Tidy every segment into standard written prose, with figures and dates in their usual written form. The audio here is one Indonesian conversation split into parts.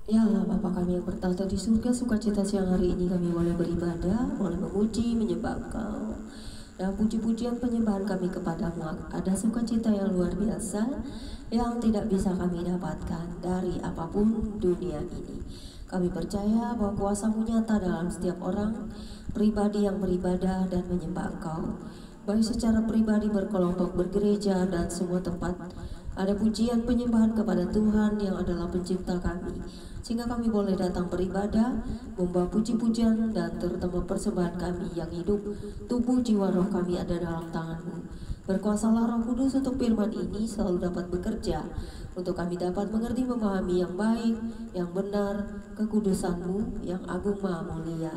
Ya Allah Bapa kami yang bertahta di surga, sukacita siang hari ini kami boleh beribadah, boleh memuji, menyembah Engkau. Dan puji-pujian penyembahan kami kepadamu ada sukacita yang luar biasa yang tidak bisa kami dapatkan dari apapun dunia ini. Kami percaya bahwa kuasa-Mu nyata dalam setiap orang pribadi yang beribadah dan menyembah Engkau, baik secara pribadi, berkelompok, bergereja, dan semua tempat ada pujian penyembahan kepada Tuhan yang adalah pencipta kami, sehingga kami boleh datang beribadah, membawa puji-pujian dan terutama persembahan kami yang hidup. Tubuh jiwa roh kami ada dalam tangan-Mu. Berkuasalah Roh Kudus untuk firman ini selalu dapat bekerja, untuk kami dapat mengerti, memahami yang baik, yang benar, kekudusan-Mu yang agung maha mulia.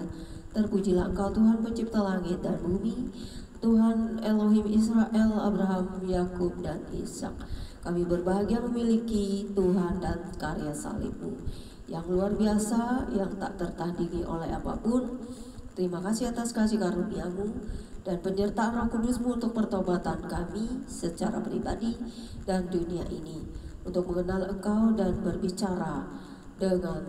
Terpujilah Engkau Tuhan pencipta langit dan bumi, Tuhan Elohim Israel, Abraham, Yakub, dan Ishak. Kami berbahagia memiliki Tuhan dan karya salib-Mu yang luar biasa, yang tak tertandingi oleh apapun. Terima kasih atas kasih karunia-Mu dan penyertaan Roh Kudus-Mu untuk pertobatan kami secara pribadi dan dunia ini, untuk mengenal Engkau dan berbicara dengan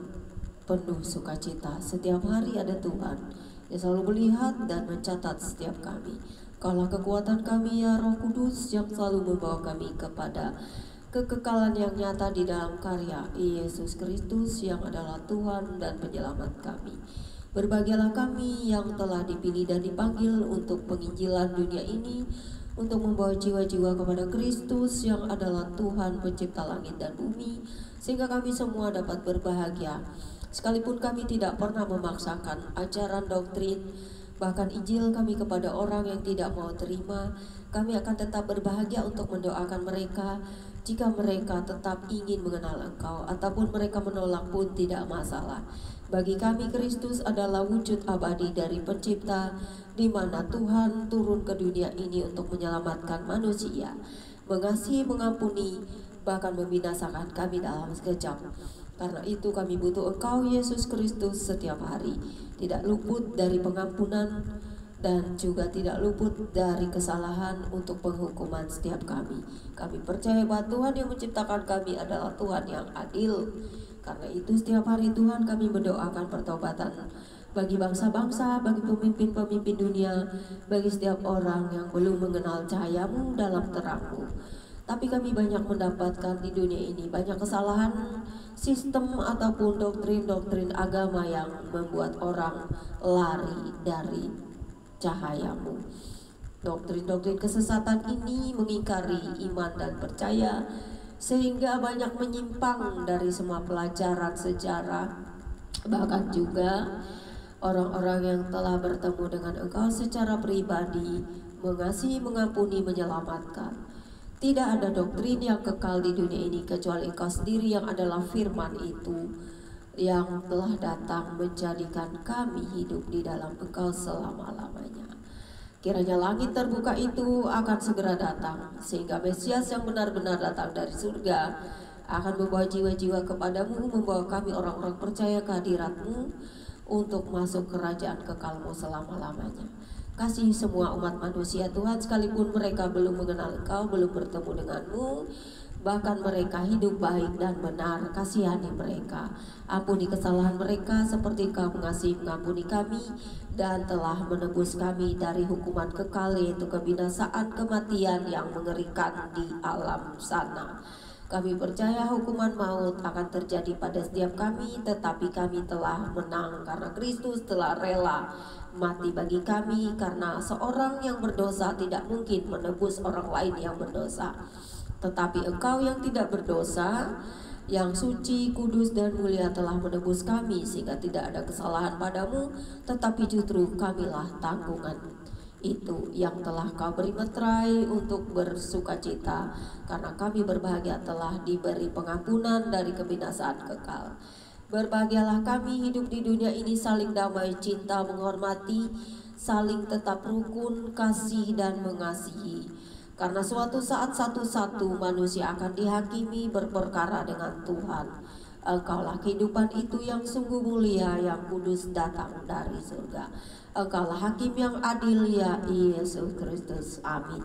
penuh sukacita. Setiap hari ada Tuhan yang selalu melihat dan mencatat setiap kami. Kaulah kekuatan kami ya Roh Kudus, yang selalu membawa kami kepada kekekalan yang nyata di dalam karya Yesus Kristus yang adalah Tuhan dan Penyelamat kami. Berbahagialah kami yang telah dipilih dan dipanggil untuk penginjilan dunia ini, untuk membawa jiwa-jiwa kepada Kristus yang adalah Tuhan pencipta langit dan bumi, sehingga kami semua dapat berbahagia. Sekalipun kami tidak pernah memaksakan ajaran doktrin, bahkan Injil kami kepada orang yang tidak mau terima, kami akan tetap berbahagia untuk mendoakan mereka. Jika mereka tetap ingin mengenal Engkau ataupun mereka menolak pun tidak masalah. Bagi kami Kristus adalah wujud abadi dari Pencipta, di mana Tuhan turun ke dunia ini untuk menyelamatkan manusia, mengasihi, mengampuni, bahkan membinasakan kami dalam sekejap. Karena itu kami butuh Engkau Yesus Kristus setiap hari, tidak luput dari pengampunan dan juga tidak luput dari kesalahan untuk penghukuman setiap kami. Kami percaya bahwa Tuhan yang menciptakan kami adalah Tuhan yang adil. Karena itu setiap hari Tuhan kami mendoakan pertobatan bagi bangsa-bangsa, bagi pemimpin-pemimpin dunia, bagi setiap orang yang belum mengenal cahaya-Mu dalam terang-Mu. Tapi kami banyak mendapatkan di dunia ini banyak kesalahan sistem ataupun doktrin-doktrin agama yang membuat orang lari dari cahaya-Mu. Doktrin-doktrin kesesatan ini mengingkari iman dan percaya, sehingga banyak menyimpang dari semua pelajaran sejarah. Bahkan juga orang-orang yang telah bertemu dengan Engkau secara pribadi, mengasihi, mengampuni, menyelamatkan. Tidak ada doktrin yang kekal di dunia ini kecuali Engkau sendiri yang adalah firman itu, yang telah datang menjadikan kami hidup di dalam Engkau selama-lamanya. Kiranya langit terbuka itu akan segera datang, sehingga Mesias yang benar-benar datang dari surga akan membawa jiwa-jiwa kepadamu, membawa kami orang-orang percaya kehadirat-Mu untuk masuk kerajaan kekal-Mu selama-lamanya. Kasih semua umat manusia Tuhan, sekalipun mereka belum mengenal Engkau, belum bertemu dengan-Mu, bahkan mereka hidup baik dan benar, kasihani mereka, ampuni kesalahan mereka seperti Engkau mengasihi mengampuni kami dan telah menebus kami dari hukuman kekal, yaitu kebinasaan, kematian yang mengerikan di alam sana. Kami percaya hukuman maut akan terjadi pada setiap kami, tetapi kami telah menang karena Kristus telah rela mati bagi kami, karena seorang yang berdosa tidak mungkin menebus orang lain yang berdosa. Tetapi Engkau yang tidak berdosa, yang suci, kudus, dan mulia telah menebus kami, sehingga tidak ada kesalahan padamu, tetapi justru kamilah tanggungan itu yang telah Kau beri meterai untuk bersukacita, karena kami berbahagia telah diberi pengampunan dari kebinasaan kekal. Berbahagialah kami hidup di dunia ini saling damai, cinta, menghormati, saling tetap rukun, kasih, dan mengasihi. Karena suatu saat satu-satu manusia akan dihakimi berperkara dengan Tuhan. Engkaulah kehidupan itu yang sungguh mulia, yang kudus datang dari surga. Engkaulah hakim yang adil ya Yesus Kristus. Amin.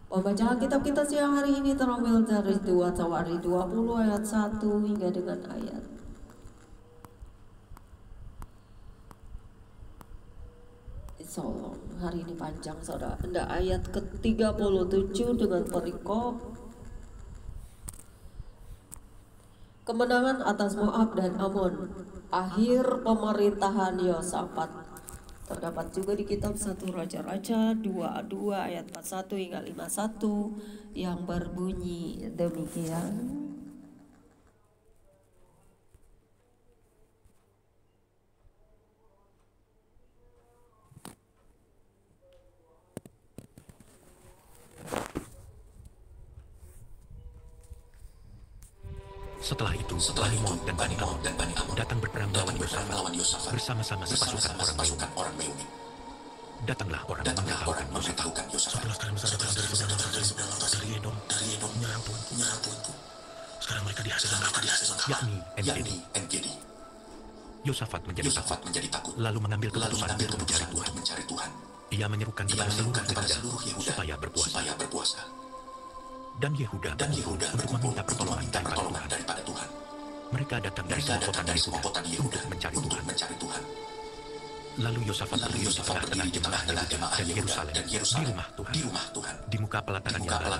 Pembacaan kitab kita siang hari ini terambil dari 2 Tawari 20 ayat 1 hingga dengan ayat So, hari ini panjang saudara. Hendak ayat ke-37 dengan perikop kemenangan atas Moab dan Amon, akhir pemerintahan Yosafat. Terdapat juga di kitab 1 Raja-Raja 22 ayat 41 hingga 51 yang berbunyi demikian. Setelah itu, Bani Moab dan Bani Amon datang berperang melawan Yosafat bersama-sama sepasukan orang Meuni. Datanglah orang memberitahukan Yosafat. Setelah kalian besar datang dari dari Edom menyerang Tuanku. Sekarang mereka di Hazeron, yakni En-Gedi. Yosafat menjadi takut, lalu mengambil keputusan untuk mencari Tuhan. Ia menyerukan kepada seluruh Yehuda supaya berpuasa. Dan Yehuda untuk meminta pertolongan daripada Tuhan. Mereka datang dari semua kota Yehuda untuk mencari Tuhan. Lalu Yosafat berdiri di tengah-tengah jemaah Yehuda dan Yerusalem di rumah Tuhan, di muka pelataran yang baru,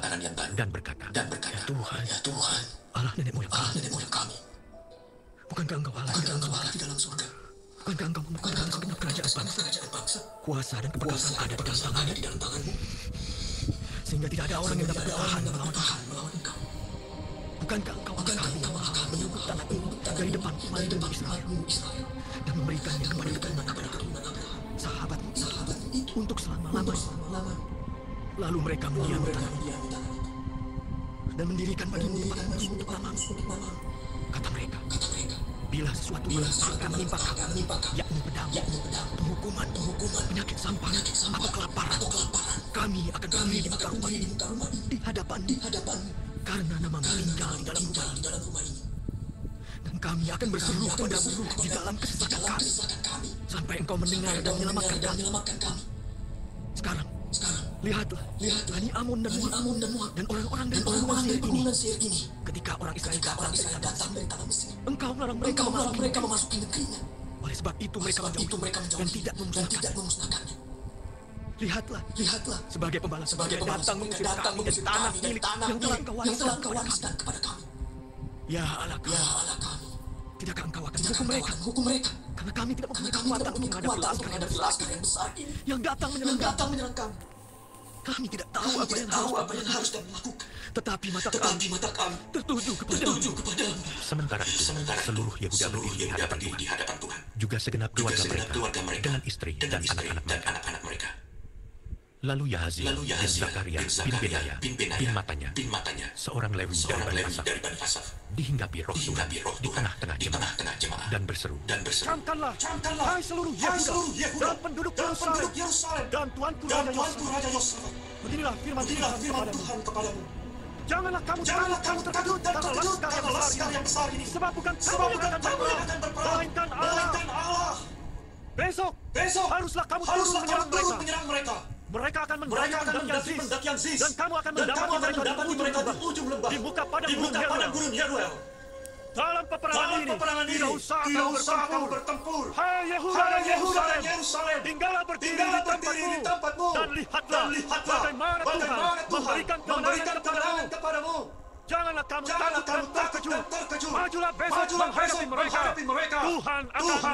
dan berkata, Ya Tuhan, Allah nenek moyang kami. Bukankah Engkau Allah di dalam surga? Bukankah Engkau memegangkan segenap kerajaan bangsa? Kuasa dan keperkasaan ada di dalam tangan-Mu. Sehingga tidak ada orang yang dapat bertahan melawan Engkau. Bukankah Engkau akan menyebut tanah ini dari depan umat-Mu Israel dan memberikannya kepada keturunan Abraham, sahabat-Mu itu untuk selama-lamanya. Lalu mereka mendiami tanah dan mendirikan bagimu tempat khusus untuk nama-Mu. Kata mereka, bila sesuatu akan menimpa kami, yakni pedang, penghukuman, penyakit sampar, atau kelaparan, kami akan berdiri di muka rumah ini, di hadapan, karena nama-Mu tinggal di dalam rumah ini. Dan kami akan berseru kepadamu di dalam kesesakan kami, sampai Engkau mendengar dan menyelamatkan kami. Sekarang, lihatlah Bani Amon dan Moab dan orang-orang dari keturunan Seir ini. Ketika orang Israel datang dari tanah Mesir, Engkau melarang mereka memasuki negerinya. Oleh sebab itu mereka menjauhi dan tidak memusnahkannya. Lihatlah, sebagai pembalas dia datang mengusir kami dari tanah milik yang telah Engkau wariskan kepada kami. Ya Allah kami, tidakkah Engkau akan menghukum mereka? Karena kami tidak mempunyai kekuatan untuk menghadapi laskar yang besar ini yang datang menyerang kami. Kami tidak tahu apa yang harus kami lakukan. Tetapi mata kami tertuju kepada. Sementara itu, seluruh Yehuda berdiri di hadapan Tuhan. Juga segenap keluarga mereka dengan istri dan anak-anak mereka. Lalu Yahaziel bin Zakaria bin Benaya bin Matanya, seorang Lewi dari Bani Asaf, dihinggapi roh Tuhan di tengah-tengah jemaah dan berseru, Camkanlah, hai seluruh Yehuda dan penduduk Yerusalem dan Tuanku Raja Yosafat. Beginilah firman Tuhan kepadamu. Janganlah kamu terkejut karena laskar yang besar ini, sebab bukan kamu yang akan berperang, melainkan Allah. Besok haruslah kamu turun menyerang mereka. Mereka akan mendapat Yanzis, dan kamu akan mendapati mereka di ujung lembah, di muka padang gurun Yeruel. Dalam peperangan ini, tidak usah kamu bertempur. Hai Yehuda dan Yerusalem, tinggallah berdiri di tempatmu, dan lihatlah bagaimana Tuhan memberikan kemenangan kepadamu. Janganlah kamu takut dan terkejut. Majulah besok menghadapi mereka. Tuhan akan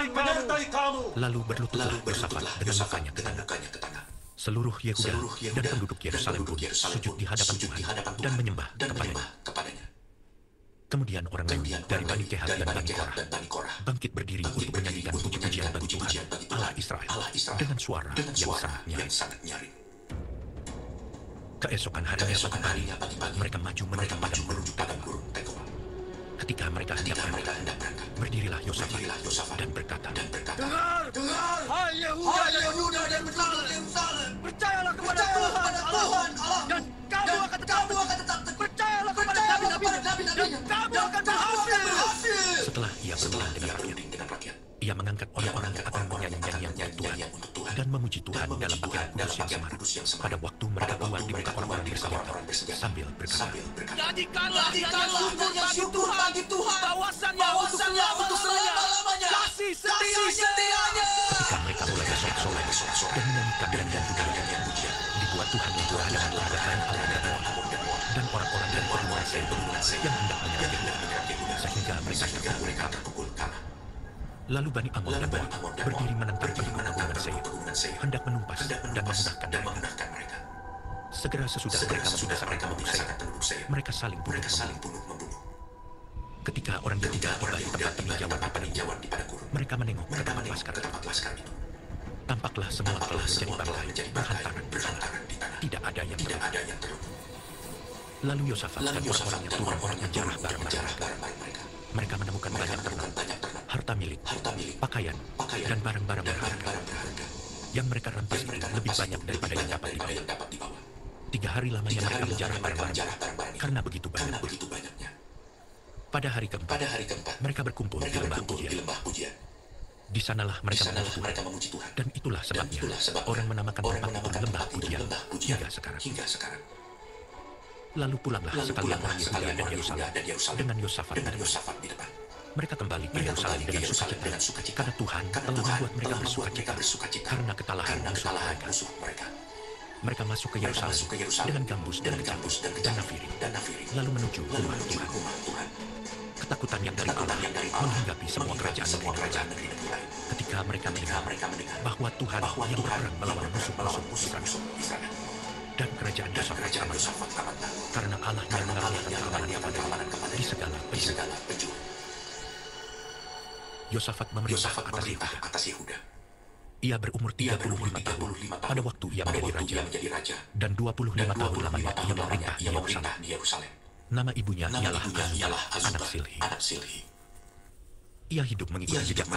menyertai kamu. Lalu berlututlah Yosafat dengan mukanya ke tanah. Seluruh Yehuda dan penduduk Yerusalem pun sujud di hadapan Tuhan dan menyembah kepadanya. Kemudian orang Lewi dari Bani Kehat dan Bani Korah bangkit berdiri untuk menyanyikan puji-pujian bagi Tuhan Allah Israel dengan suara yang sangat nyaring. Keesokan harinya pagi-pagi mereka maju menuju padang gurun Tekoa. Ketika mereka hendak berangkat, berdirilah Yosafat dan berkata, Dengar, hai Yehuda dan Yerusalem, percayalah kepada Tuhan Allah, dan kamu akan tetap teguh. Percayalah kepada nabi-nabi, dan kamu akan berhasil. Setelah ia berperang dengan rakyat, ia mengangkat orang-orang yang akan menyanyi-nyanyian untuk Tuhan dan memuji Tuhan dalam pakaian kudus yang semarak. Pada waktu mereka keluar di muka orang-orang bersenjata sambil berkata, Jadikanlah yang syukur bagi Tuhan, bawasannya untuk selama-lamanya, kasih setianya. Ketika mereka mulai bersorak-sorai Seir yang hendak menyerang Yehuda, sehingga mereka terpukul kalah. Lalu Bani Amon dan Moab berdiri menentang penduduk pegunungan Seir, hendak menumpas dan memudahkan mereka. Segera sesudah mereka membinasakan penduduk Seir, mereka saling bunuh membunuh. Ketika orang Yehuda tiba di tempat tinjauan di padang gurun, mereka menengok ke tempat laskar itu. Tampaklah semua telah menjadi bangkai, berhantaran di tanah. Tidak ada yang terluka. Lalu Yosafat dan orang-orang yang turun menjarah barang-barang mereka. Mereka menemukan banyak ternak, harta milik, pakaian, dan barang-barang berharga. Yang mereka rampas itu lebih banyak daripada yang dapat dibawa. 3 hari lamanya mereka menjarah barang-barang karena begitu banyaknya. Pada hari keempat, mereka berkumpul di lembah Pujian. Di sanalah mereka memuji Tuhan. Dan itulah sebabnya orang menamakan tempat itu lembah Pujian hingga sekarang. Lalu pulanglah sekalian orang Yehuda dan Yerusalem dengan Yosafat di depan. Mereka kembali ke Yerusalem dengan sukacita karena Tuhan telah membuat mereka bersukacita karena ketalahan musuh mereka. Mereka masuk ke Yerusalem dengan Gambus dan Nafiri, lalu menuju rumah Tuhan. Ketakutan yang dari Allah menghinggapi semua kerajaan negeri lain. Ketika mereka mendengar bahwa Tuhan yang berperang melawan musuh-musuh Israel. Dan kerajaan Yosafat aman karena Allah yang mengalahkan keamanan di segala penjuru. Yosafat memerintah atas Yehuda. Ia berumur 35 tahun pada waktu ia menjadi raja, dan 25 tahun lamanya ia memerintah di Yerusalem. Nama ibunya ialah anak Silhi. Ia hidup mengikuti jejak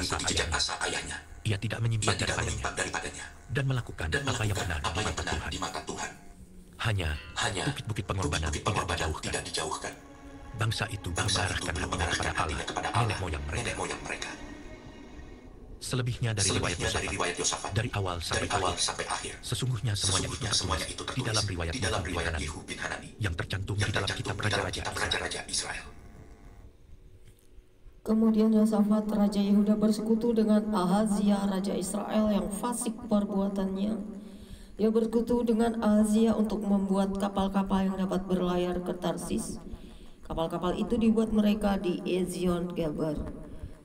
asa ayahnya. Ia tidak menyimpang daripadanya dan melakukan apa yang benar di mata Tuhan. Hanya bukit-bukit pengorbanan tidak dijauhkan. Bangsa itu mengarahkan hatinya kepada Allah, nenek moyang mereka. Selebihnya dari riwayat Yosafat, dari awal sampai akhir, sesungguhnya semuanya itu tertulis di dalam riwayat Yehu bin Hanani yang tercantum di dalam kitab Raja-Raja Israel. Kemudian Yosafat Raja Yehuda bersekutu dengan Ahazia Raja Israel yang fasik perbuatannya. Ia bersekutu dengan Ahazia untuk membuat kapal-kapal yang dapat berlayar ke Tarsis. Kapal-kapal itu dibuat mereka di Ezion Geber.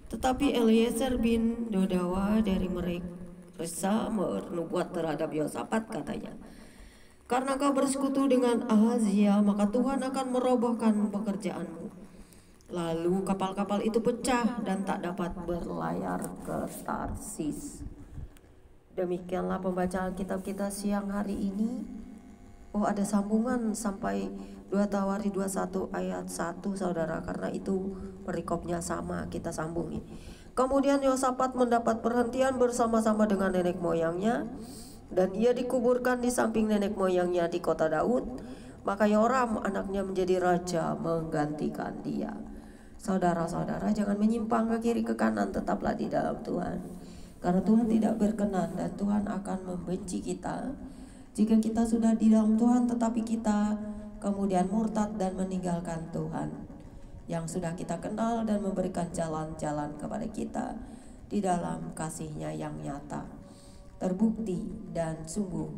Tetapi Eliezer bin Dodawa dari mereka bernubuat terhadap Yosafat, katanya, karena kau bersekutu dengan Ahazia, maka Tuhan akan merobohkan pekerjaanmu. Lalu kapal-kapal itu pecah dan tak dapat berlayar ke Tarsis. Demikianlah pembacaan kitab kita siang hari ini. Oh, ada sambungan sampai 2 Tawari 21 ayat 1, saudara, karena itu perikopnya sama, kita sambungin. Kemudian Yosafat mendapat perhentian bersama-sama dengan nenek moyangnya, dan ia dikuburkan di samping nenek moyangnya di kota Daud. Maka Yoram anaknya menjadi raja menggantikan dia. Saudara-saudara, jangan menyimpang ke kiri ke kanan, tetaplah di dalam Tuhan. Karena Tuhan tidak berkenan dan Tuhan akan membenci kita jika kita sudah di dalam Tuhan tetapi kita kemudian murtad dan meninggalkan Tuhan yang sudah kita kenal dan memberikan jalan-jalan kepada kita di dalam kasih-Nya yang nyata. Terbukti dan sungguh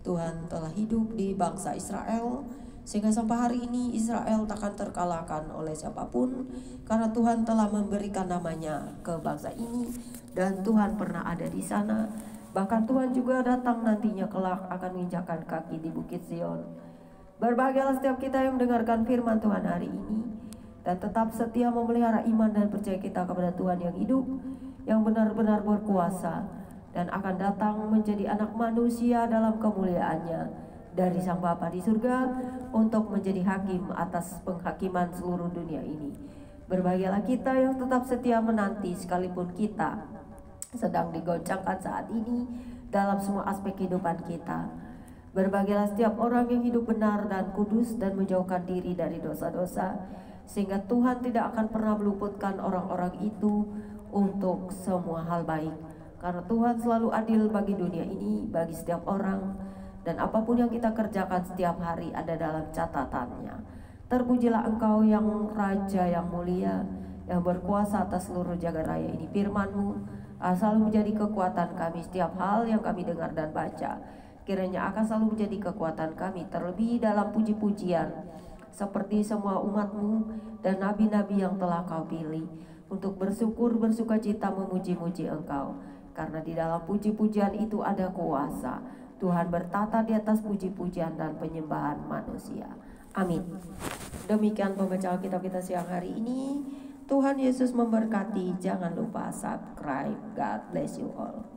Tuhan telah hidup di bangsa Israel, sehingga sampai hari ini Israel takkan terkalahkan oleh siapapun, karena Tuhan telah memberikan namanya ke bangsa ini dan Tuhan pernah ada di sana. Bahkan Tuhan juga datang nantinya kelak akan menginjakkan kaki di Bukit Sion. Berbahagialah setiap kita yang mendengarkan firman Tuhan hari ini dan tetap setia memelihara iman dan percaya kita kepada Tuhan yang hidup, yang benar-benar berkuasa dan akan datang menjadi anak manusia dalam kemuliaannya dari Sang Bapa di surga untuk menjadi hakim atas penghakiman seluruh dunia ini. Berbahagialah kita yang tetap setia menanti sekalipun kita sedang digoncangkan saat ini dalam semua aspek kehidupan kita. Berbahagialah setiap orang yang hidup benar dan kudus dan menjauhkan diri dari dosa-dosa, sehingga Tuhan tidak akan pernah meluputkan orang-orang itu untuk semua hal baik. Karena Tuhan selalu adil bagi dunia ini, bagi setiap orang, dan apapun yang kita kerjakan setiap hari ada dalam catatannya. Terpujilah Engkau yang Raja yang mulia, yang berkuasa atas seluruh jagat raya ini. Firman-Mu selalu menjadi kekuatan kami. Setiap hal yang kami dengar dan baca kiranya akan selalu menjadi kekuatan kami, terlebih dalam puji-pujian seperti semua umat-Mu dan nabi-nabi yang telah Kau pilih, untuk bersyukur bersukacita memuji-muji Engkau. Karena di dalam puji-pujian itu ada kuasa. Tuhan bertata di atas puji-pujian dan penyembahan manusia. Amin. Demikian pembacaan kitab kita siang hari ini. Tuhan Yesus memberkati. Jangan lupa subscribe. God bless you all.